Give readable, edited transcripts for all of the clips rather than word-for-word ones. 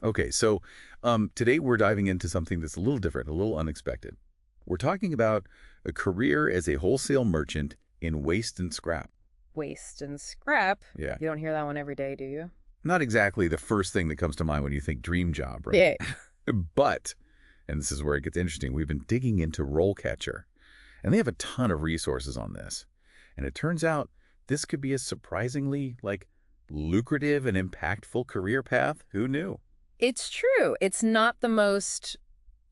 Okay, so today we're diving into something that's a little different, a little unexpected. We're talking about a career as a wholesale merchant in waste and scrap. Waste and scrap. Yeah, You don't hear that one every day, do you? not exactly the first thing that comes to mind when you think dream job, right? Yeah. But, and this is where it gets interesting, we've been digging into RoleCatcher, and they have a ton of resources on this. And it turns out this could be a surprisingly, lucrative and impactful career path. Who knew? It's true. It's not the most,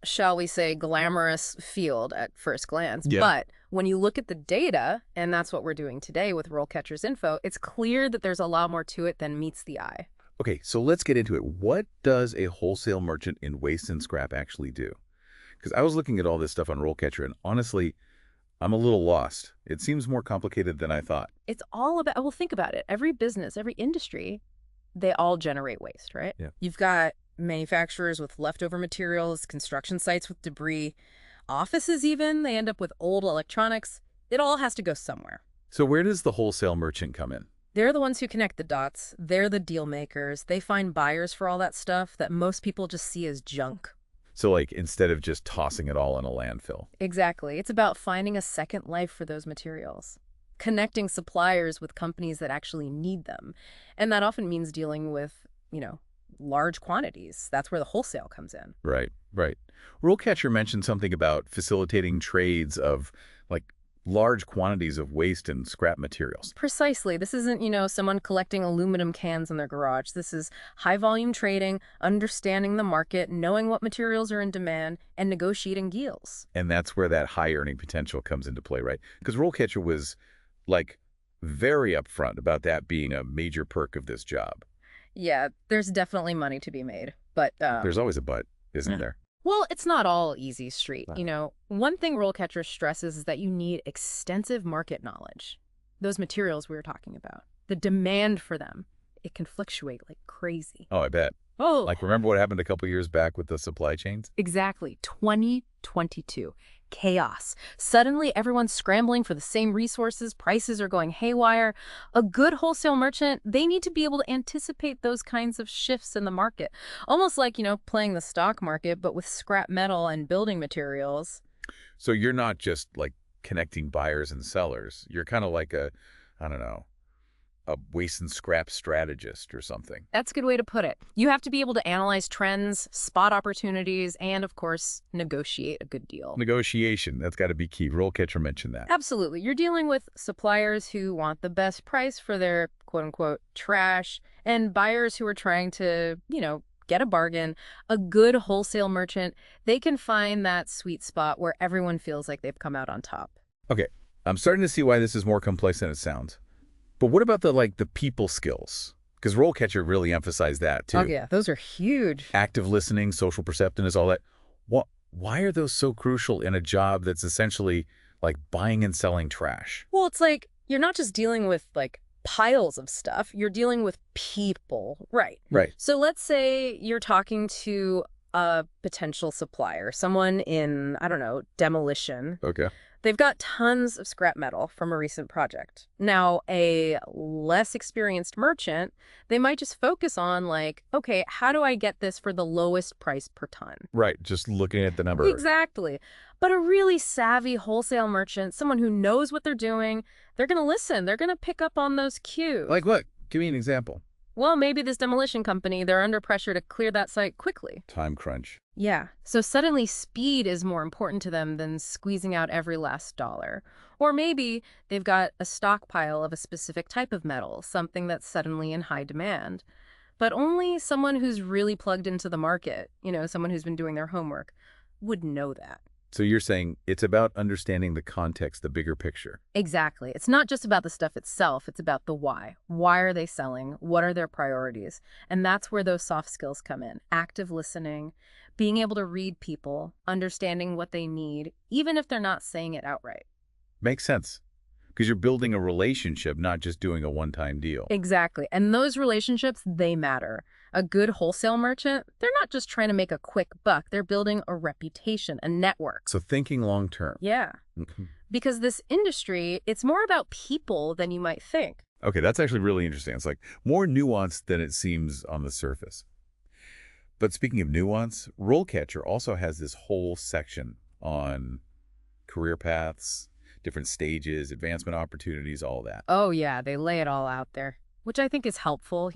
shall we say, glamorous field at first glance. Yeah. But when you look at the data, and that's what we're doing today with RoleCatcher's info, it's clear that there's a lot more to it than meets the eye. Okay, so let's get into it. What does a wholesale merchant in waste and scrap actually do? Because I was looking at all this stuff on RoleCatcher, and honestly, I'm a little lost. It seems more complicated than I thought. It's all about, well, think about it. Every business, every industry, they all generate waste, right? Yeah. You've got manufacturers with leftover materials, construction sites with debris, offices even, they end up with old electronics. It all has to go somewhere. So where does the wholesale merchant come in? They're the ones who connect the dots. They're the deal makers. They find buyers for all that stuff that most people just see as junk. So, instead of just tossing it all in a landfill. Exactly. It's about finding a second life for those materials, connecting suppliers with companies that actually need them. And that often means dealing with, large quantities. That's where the wholesale comes in. Right, right. RoleCatcher mentioned something about facilitating trades of, large quantities of waste and scrap materials. Precisely. This isn't, someone collecting aluminum cans in their garage. This is high volume trading, understanding the market, knowing what materials are in demand, and negotiating deals. And that's where that high earning potential comes into play, right? Because RoleCatcher was, very upfront about that being a major perk of this job. Yeah, there's definitely money to be made. But There's always a but, isn't there? well, it's not all easy street. Wow. One thing RoleCatcher stresses is that you need extensive market knowledge. Those materials we were talking about, the demand for them, it can fluctuate like crazy. Oh, I bet. Oh, Remember what happened a couple years back with the supply chains? exactly. 2022. Chaos. Suddenly, everyone's scrambling for the same resources. Prices are going haywire. A good wholesale merchant, they need to be able to anticipate those kinds of shifts in the market. Almost like, playing the stock market, but with scrap metal and building materials. So you're not just, connecting buyers and sellers. You're kind of like I don't know, a waste and scrap strategist or something. That's a good way to put it. You have to be able to analyze trends, spot opportunities, and, of course, negotiate a good deal. Negotiation, that's got to be key. RoleCatcher mentioned that. Absolutely. You're dealing with suppliers who want the best price for their quote-unquote trash and buyers who are trying to, get a bargain. A good wholesale merchant, they can find that sweet spot where everyone feels like they've come out on top. Okay, I'm starting to see why this is more complex than it sounds. But what about the people skills? Because RoleCatcher really emphasized that, too. Oh, yeah. Those are huge. Active listening, social perceptiveness, all that. Why are those so crucial in a job that's essentially like buying and selling trash? Well, it's like you're not just dealing with, piles of stuff. You're dealing with people. Right. Right. So let's say you're talking to a potential supplier, someone in, I don't know, demolition. Okay. They've got tons of scrap metal from a recent project. Now, a less experienced merchant, they might just focus on okay, how do I get this for the lowest price per ton? Right, just looking at the number. Exactly. But a really savvy wholesale merchant, someone who knows what they're doing, they're going to listen. They're going to pick up on those cues. Like what? Give me an example. Well, maybe this demolition company, they're under pressure to clear that site quickly. Time crunch. Yeah, so suddenly speed is more important to them than squeezing out every last dollar. Or maybe they've got a stockpile of a specific type of metal, something that's suddenly in high demand. But only someone who's really plugged into the market, someone who's been doing their homework, would know that. So you're saying it's about understanding the context, the bigger picture. Exactly. It's not just about the stuff itself, it's about the why. Why are they selling? What are their priorities? And that's where those soft skills come in. Active listening, being able to read people, understanding what they need, even if they're not saying it outright. Makes sense. Because you're building a relationship, not just doing a one-time deal. Exactly. And those relationships, they matter. A good wholesale merchant, they're not just trying to make a quick buck. They're building a reputation, a network. So thinking long-term. Yeah. Because this industry, it's more about people than you might think. Okay, that's actually really interesting. It's more nuanced than it seems on the surface. But speaking of nuance, RoleCatcher also has this whole section on career paths, different stages, advancement opportunities, all that. Oh, yeah, they lay it all out there, which I think is helpful,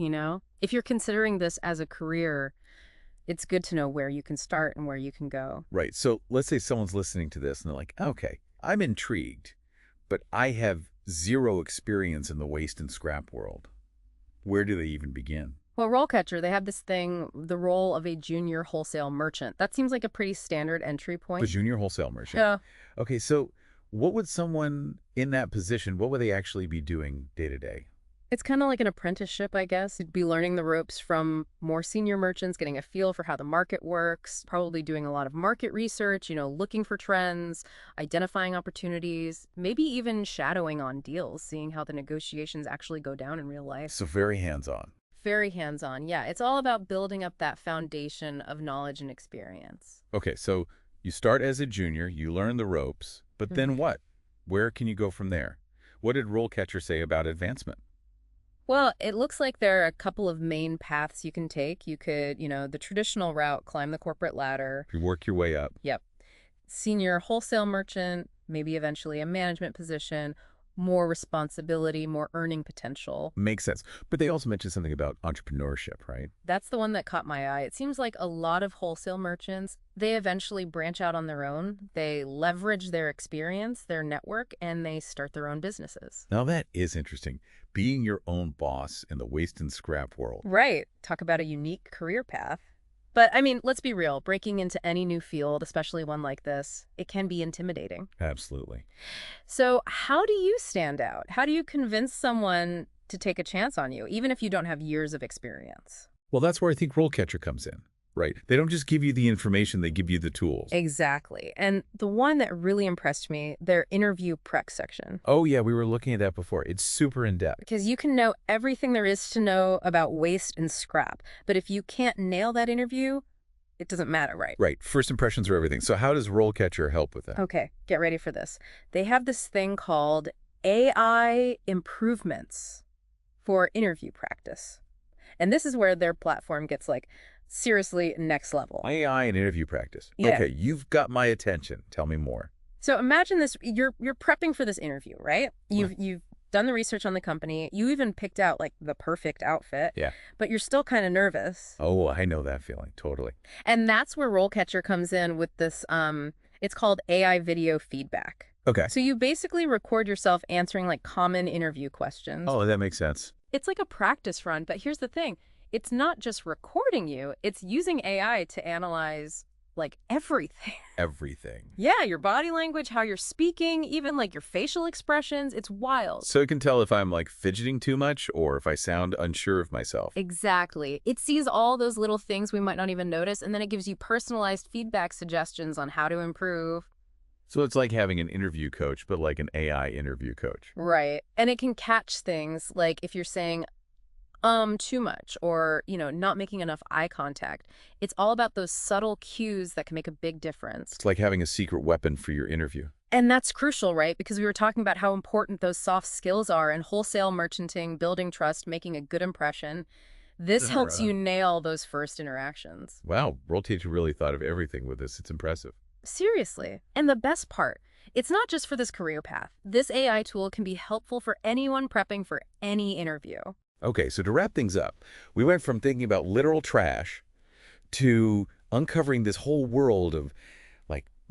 If you're considering this as a career, it's good to know where you can start and where you can go. Right. So let's say someone's listening to this and they're like, okay, I'm intrigued, but I have zero experience in the waste and scrap world. Where do they even begin? Well, RoleCatcher, they have this thing, the role of a junior wholesale merchant. That seems like a pretty standard entry The point. junior wholesale merchant. Yeah. Okay, so what would someone in that position, what would they actually be doing day to day? It's kind of like an apprenticeship, I guess. You'd be learning the ropes from more senior merchants, getting a feel for how the market works, probably doing a lot of market research, looking for trends, identifying opportunities, maybe even shadowing on deals, seeing how the negotiations actually go down in real life. So very hands-on. Very hands-on. Yeah, it's all about building up that foundation of knowledge and experience. Okay, so you start as a junior, you learn the ropes, but then what? Where can you go from there? What did RoleCatcher say about advancement? Well, it looks like there are a couple of main paths you can take. You could, the traditional route, climb the corporate ladder. You work your way up. Yep. Senior wholesale merchant, maybe eventually a management position, more responsibility, more earning potential. Makes sense. But they also mentioned something about entrepreneurship, right? That's the one that caught my eye. It seems like a lot of wholesale merchants, they eventually branch out on their own. They leverage their experience, their network, and they start their own businesses. Now that is interesting. Being your own boss in the waste and scrap world. Right. Talk about a unique career path. But, let's be real. Breaking into any new field, especially one like this, it can be intimidating. Absolutely. So how do you stand out? How do you convince someone to take a chance on you, even if you don't have years of experience? Well, that's where I think RoleCatcher comes in, right? They don't just give you the information, they give you the tools. Exactly. And the one that really impressed me, their interview prep section. Oh, yeah, we were looking at that before. It's super in-depth. Because you can know everything there is to know about waste and scrap. But if you can't nail that interview, it doesn't matter, right? Right. First impressions are everything. So how does RoleCatcher help with that? Okay, get ready for this. They have this thing called AI improvements for interview practice. And this is where their platform gets seriously next level. AI and interview practice. Yeah. Okay, you've got my attention. Tell me more. So imagine this, you're prepping for this interview, right? You've done the research on the company. You even picked out the perfect outfit. Yeah. But you're still kind of nervous. Oh, I know that feeling. Totally. And that's where RoleCatcher comes in with this, it's called AI video feedback. Okay. So you basically record yourself answering common interview questions. Oh, that makes sense. It's like a practice run, but here's the thing. It's not just recording you, it's using AI to analyze everything. Everything. Yeah, your body language, how you're speaking, even your facial expressions. It's wild. So it can tell if I'm fidgeting too much or if I sound unsure of myself. Exactly. It sees all those little things we might not even notice, and then it gives you personalized feedback suggestions on how to improve. So it's like having an interview coach, but like an AI interview coach. Right. And it can catch things like if you're saying, too much or, not making enough eye contact. It's all about those subtle cues that can make a big difference. It's like having a secret weapon for your interview. And that's crucial, right? Because we were talking about how important those soft skills are in wholesale merchanting, building trust, making a good impression. This helps you nail those first interactions. Wow, RoleCatcher really thought of everything with this. It's impressive. Seriously. And the best part, it's not just for this career path. This AI tool can be helpful for anyone prepping for any interview. Okay, so to wrap things up, we went from thinking about literal trash to uncovering this whole world of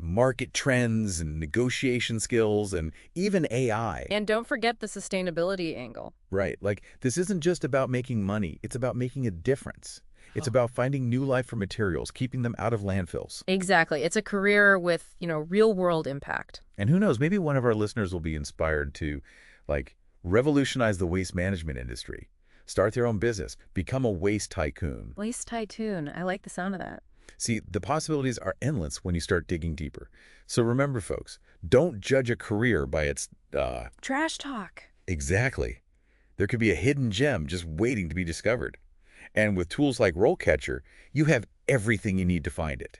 market trends and negotiation skills and even AI. And don't forget the sustainability angle. Right. This isn't just about making money. It's about making a difference. It's about finding new life for materials, keeping them out of landfills. Exactly. It's a career with, real world impact. And who knows, maybe one of our listeners will be inspired to revolutionize the waste management industry, start their own business, become a waste tycoon. Waste tycoon. I like the sound of that. See, the possibilities are endless when you start digging deeper. So remember, folks, don't judge a career by its, trash talk. Exactly. There could be a hidden gem just waiting to be discovered. And with tools like RoleCatcher, you have everything you need to find it.